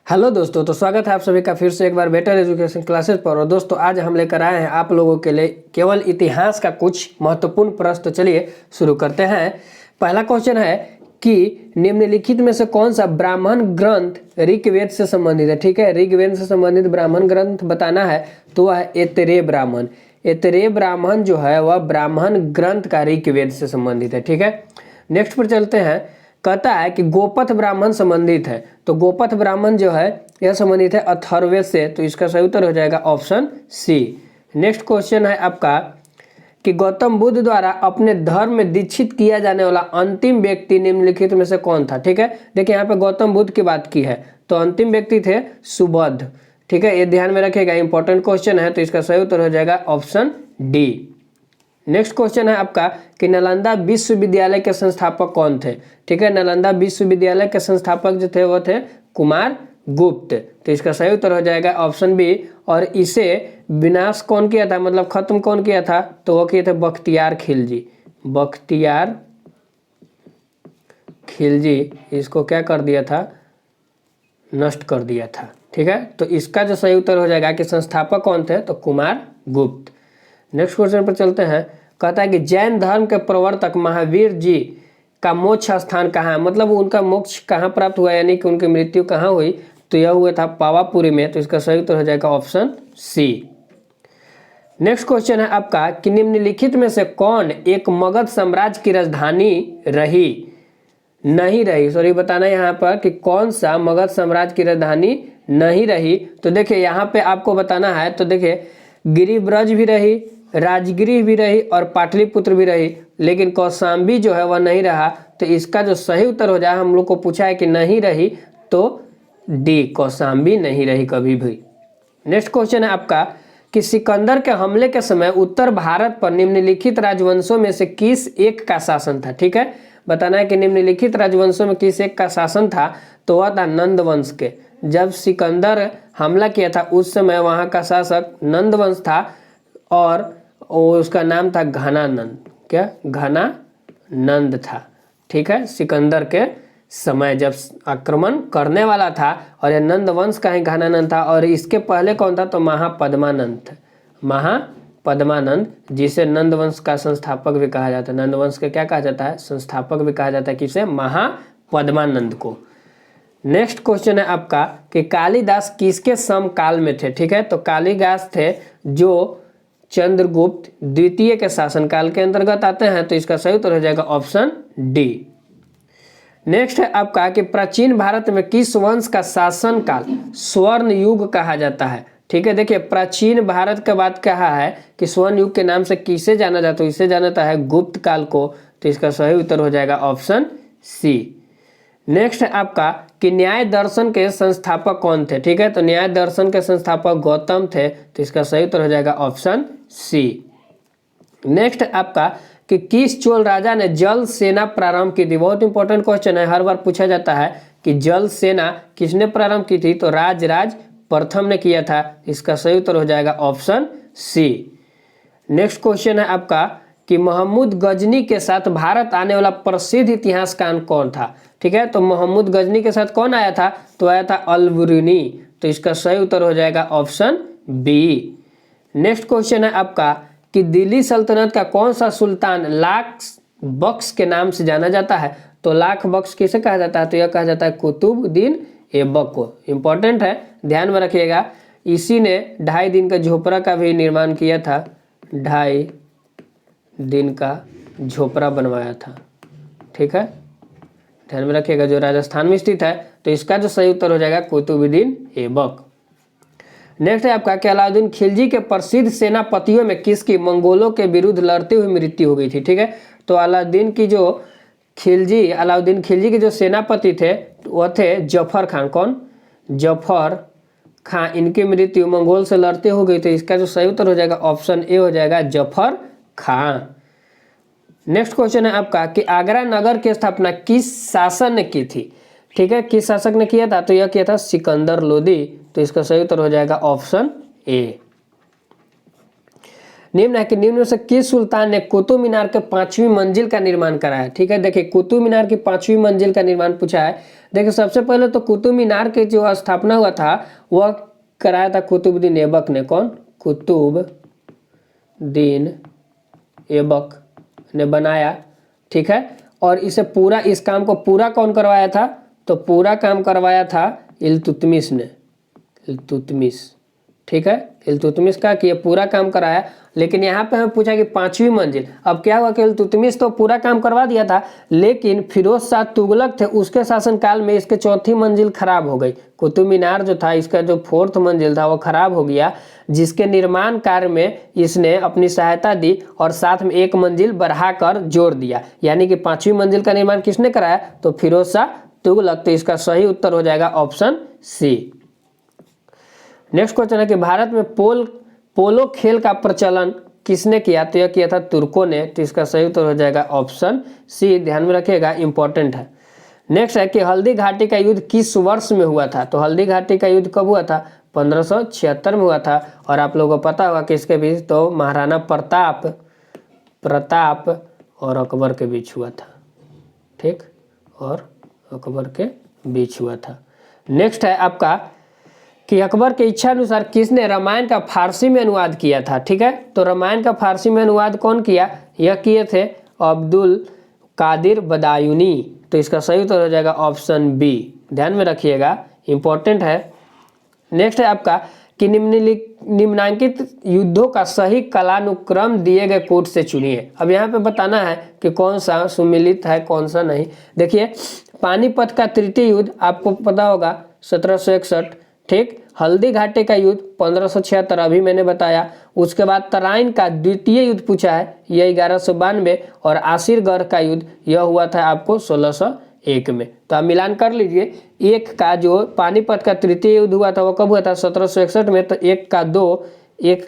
Hello दोस्तों, तो स्वागत है आप सभी का फिर से एक बार बेटर एजुकेशन क्लासेस पर। और दोस्तों आज हम लेकर आए हैं आप लोगों के लिए केवल इतिहास का कुछ महत्वपूर्ण प्रश्न। तो चलिए शुरू करते हैं। पहला क्वेश्चन है कि निम्नलिखित में से कौन सा ब्राह्मण ग्रंथ ऋग्वेद से संबंधित है। ठीक है, ऋग्वेद से संबंधित ब्राह्मण ग्रंथ बताना है तो वह है ऐतरेय ब्राह्मण। ऐतरेय ब्राह्मण जो है वह ब्राह्मण ग्रंथ का ऋग्वेद से संबंधित है। ठीक है, नेक्स्ट पर चलते हैं। कहता है कि गोपथ ब्राह्मण संबंधित है, तो गोपथ ब्राह्मण जो है यह संबंधित है अथर्ववेद से, तो इसका सही उत्तर हो जाएगा ऑप्शन सी। नेक्स्ट क्वेश्चन है आपका कि गौतम बुद्ध द्वारा अपने धर्म में दीक्षित किया जाने वाला अंतिम व्यक्ति निम्नलिखित में से कौन था। ठीक है, देखिए यहाँ पे गौतम बुद्ध की बात की है, तो अंतिम व्यक्ति थे सुबोध। ठीक है, ये ध्यान में रखिएगा, इंपॉर्टेंट क्वेश्चन है, तो इसका सही उत्तर हो जाएगा ऑप्शन डी। नेक्स्ट क्वेश्चन है आपका कि नालंदा विश्वविद्यालय के संस्थापक कौन थे। ठीक है, नालंदा विश्वविद्यालय के संस्थापक जो थे वो थे कुमार गुप्त, तो इसका सही उत्तर हो जाएगा ऑप्शन बी। और इसे विनाश कौन किया था, मतलब खत्म कौन किया था, तो वो किए थे बख्तियार खिलजी। बख्तियार खिलजी इसको क्या कर दिया था, नष्ट कर दिया था। ठीक है, तो इसका जो सही उत्तर हो जाएगा कि संस्थापक कौन थे, तो कुमार गुप्त। नेक्स्ट क्वेश्चन पर चलते हैं। कहता है कि जैन धर्म के प्रवर्तक महावीर जी का मोक्ष स्थान कहाँ है, मतलब उनका मोक्ष कहाँ प्राप्त हुआ, यानी कि उनकी मृत्यु कहाँ हुई, तो यह हुआ था पावापुरी में, तो इसका सही उत्तर हो जाएगा ऑप्शन सी। नेक्स्ट क्वेश्चन है आपका कि निम्नलिखित में से कौन एक मगध साम्राज्य की राजधानी नहीं रही, सॉरी बताना यहाँ पर कि कौन सा मगध साम्राज्य की राजधानी नहीं रही। तो देखिए यहाँ पे आपको बताना है, तो देखिए गिरिब्रज भी रही, राजगिरी भी रही और पाटलिपुत्र भी रही, लेकिन कौशाम्बी जो है वह नहीं रहा। तो इसका जो सही उत्तर हो जाए, हम लोग को पूछा है कि नहीं रही, तो डी कौशाम्बी नहीं रही कभी भी। नेक्स्ट क्वेश्चन है आपका कि सिकंदर के हमले के समय उत्तर भारत पर निम्नलिखित राजवंशों में से किस एक का शासन था। ठीक है, बताना है कि निम्नलिखित राजवंशों में किस एक का शासन था, तो वह था नंद वंश के। जब सिकंदर हमला किया था उस समय वहाँ का शासक नंद वंश था और उसका नाम था घनानंद। क्या घनानंद था। ठीक है, सिकंदर के समय जब आक्रमण करने वाला था, और यह नंद वंश का ही घनानंद था। और इसके पहले कौन था, तो महापद्मानंद था। महापद्मानंद, जिसे नंद वंश का संस्थापक भी कहा जाता है। नंद वंश के क्या कहा जाता है, संस्थापक भी कहा जाता है, किसे, महापद्मानंद को। नेक्स्ट क्वेश्चन है आपका कि कालिदास किसके समकाल में थे। ठीक है, तो कालिदास थे जो चंद्रगुप्त द्वितीय के शासनकाल के अंतर्गत आते हैं, तो इसका सही उत्तर हो जाएगा ऑप्शन डी। नेक्स्ट है आपका कि प्राचीन भारत में किस वंश का शासनकाल स्वर्ण युग कहा जाता है। ठीक है, देखिए प्राचीन भारत का बात कहा है कि स्वर्ण युग के नाम से किसे जाना जाता है, इसे जाना जाता है गुप्त काल को, तो इसका सही उत्तर हो जाएगा ऑप्शन सी। नेक्स्ट है आपका कि न्याय दर्शन के संस्थापक कौन थे। ठीक है, तो न्याय दर्शन के संस्थापक गौतम थे, तो इसका सही उत्तर हो जाएगा ऑप्शन सी। नेक्स्ट आपका कि किस चोल राजा ने जल सेना प्रारंभ की थी। बहुत इंपॉर्टेंट क्वेश्चन है, हर बार पूछा जाता है कि जल सेना किसने प्रारंभ की थी, तो राजराज प्रथम ने किया था। इसका सही उत्तर हो जाएगा ऑप्शन सी। नेक्स्ट क्वेश्चन है आपका कि महमूद गजनी के साथ भारत आने वाला प्रसिद्ध इतिहासकार कौन था। ठीक है, तो महमूद गजनी के साथ कौन आया था, तो आया था अलबरूनी, तो इसका सही उत्तर हो जाएगा ऑप्शन बी। नेक्स्ट क्वेश्चन है आपका कि दिल्ली सल्तनत का कौन सा सुल्तान लाख बख्श के नाम से जाना जाता है, तो लाख बख्श किसे कहा जाता है, तो यह कहा जाता है कुतुबुद्दीन ऐबक को। इंपॉर्टेंट है, ध्यान में रखिएगा। इसी ने 2.5 दिन का झोपड़ा का भी निर्माण किया था, 2.5 दिन का झोपड़ा बनवाया था। ठीक है, ध्यान में रखिएगा, जो राजस्थान में स्थित है, तो इसका जो सही उत्तर हो जाएगा कुतुबुद्दीन ऐबक। नेक्स्ट है आपका कि अलाउद्दीन खिलजी के प्रसिद्ध सेनापतियों में किसकी मंगोलों के विरुद्ध लड़ते हुए मृत्यु हो गई थी। ठीक है, तो अलाउद्दीन खिलजी के जो सेनापति थे वह थे जफर खान। कौन, जफर खान, इनकी मृत्यु मंगोल से लड़ते हो गई, तो इसका जो सही उत्तर हो जाएगा ऑप्शन ए हो जाएगा जफर खान। नेक्स्ट क्वेश्चन है आपका कि आगरा नगर की स्थापना किस शासन ने की थी। ठीक है, किस शासक ने किया था, तो यह किया था सिकंदर लोदी, तो इसका सही उत्तर हो जाएगा ऑप्शन ए। निम्न है कि निम्न में से किस सुल्तान ने कुतुब मीनार के 5वीं मंजिल का निर्माण कराया। ठीक है, देखिए कुतुब मीनार की 5वीं मंजिल का निर्माण पूछा है। देखिए सबसे पहले तो कुतुब मीनार के जो स्थापना हुआ था वह कराया था कुतुबुद्दीन ऐबक ने। कौन? कुतुबुद्दीन ऐबक ने बनाया। ठीक है, और इसे पूरा, इस काम को पूरा कौन करवाया था? तो पूरा काम करवाया था इल्तुतमिश ने, इल्तुतमिश। ठीक है, इल्तुतमिश का कि ये पूरा काम कराया। लेकिन यहाँ पे हमें पूछा कि 5वीं मंजिल। अब क्या हुआ कि इल्तुतमिश तो पूरा काम करवा दिया था, लेकिन फिरोज शाह तुगलक थे, उसके शासनकाल में इसके 4थी मंजिल खराब हो गई। कुतुब मीनार जो था, इसका जो 4th मंजिल था वो खराब हो गया, जिसके निर्माण कार्य में इसने अपनी सहायता दी और साथ में 1 मंजिल बढ़ाकर जोड़ दिया। यानी कि 5वीं मंजिल का निर्माण किसने कराया? तो फिरोज शाह तुगलक। तो इसका सही उत्तर हो जाएगा ऑप्शन सी। नेक्स्ट क्वेश्चन है कि भारत में पोलो खेल का प्रचलन किसने किया? तो यह किया था तुर्कों ने। तो इसका सही उत्तर हो जाएगा ऑप्शन सी। ध्यान में रखिएगा, इंपॉर्टेंट है। नेक्स्ट है कि हल्दी घाटी का युद्ध किस वर्ष में हुआ था? तो हल्दी घाटी का युद्ध कब हुआ था? 1576 में हुआ था। और आप लोगों को पता होगा किसके बीच? तो महाराणा प्रताप और अकबर के बीच हुआ था। ठीक, और अकबर के बीच हुआ था। नेक्स्ट है आपका कि अकबर के इच्छा अनुसार किसने रामायण का फारसी में अनुवाद किया था? ठीक है, तो रामायण का फारसी में अनुवाद कौन किया? यह किए थे अब्दुल कादिर बदायूनी। तो इसका सही उत्तर हो जाएगा ऑप्शन बी। ध्यान में रखिएगा, इंपॉर्टेंट है। नेक्स्ट है आपका कि निम्नांकित युद्धों का सही कालानुक्रम दिए गए कोट से चुनिए। अब यहाँ पे बताना है कि कौन सा सुमिलित है, कौन सा नहीं। देखिए पानीपत का तृतीय युद्ध आपको पता होगा 1761। ठीक, हल्दी घाटी का युद्ध 1576, अभी मैंने बताया। उसके बाद तराइन का द्वितीय युद्ध पूछा है, यह 1192। और आसिरगढ़ का युद्ध यह हुआ था आपको 1601 में। तो आप मिलान कर लीजिए। एक का जो पानीपत का तृतीय युद्ध हुआ था वो कब हुआ था? 1761 में। तो एक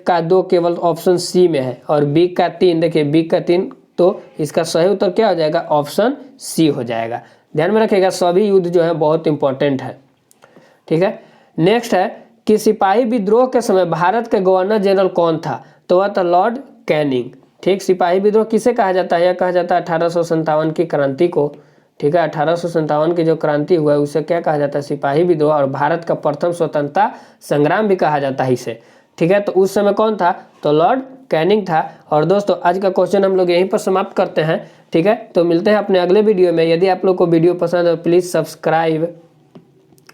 का दो केवल ऑप्शन सी में है। और बी का 3, देखिए बी का 3, तो इसका सही उत्तर क्या हो जाएगा? ऑप्शन सी हो जाएगा। ध्यान में रखिएगा, सभी युद्ध जो है बहुत इंपॉर्टेंट है। ठीक है, नेक्स्ट है कि सिपाही विद्रोह के समय भारत के गवर्नर जनरल कौन था? तो वह था लॉर्ड कैनिंग। ठीक, सिपाही विद्रोह किसे कहा जाता है? यह कहा जाता है 1857 की क्रांति को। ठीक है, 1857 की जो क्रांति हुआ है उसे क्या कहा जाता है? सिपाही विद्रोह। और भारत का प्रथम स्वतंत्रता संग्राम भी कहा जाता है इसे। ठीक है, तो उस समय कौन था? तो लॉर्ड कैनिंग था। और दोस्तों आज का क्वेश्चन हम लोग यहीं पर समाप्त करते हैं। ठीक है, तो मिलते हैं अपने अगले वीडियो में। यदि आप लोग को वीडियो पसंद है तो प्लीज़ सब्सक्राइब,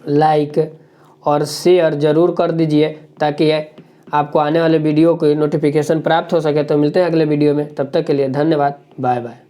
लाइक और शेयर जरूर कर दीजिए ताकि आपको आने वाले वीडियो की नोटिफिकेशन प्राप्त हो सके। तो मिलते हैं अगले वीडियो में, तब तक के लिए धन्यवाद, बाय बाय।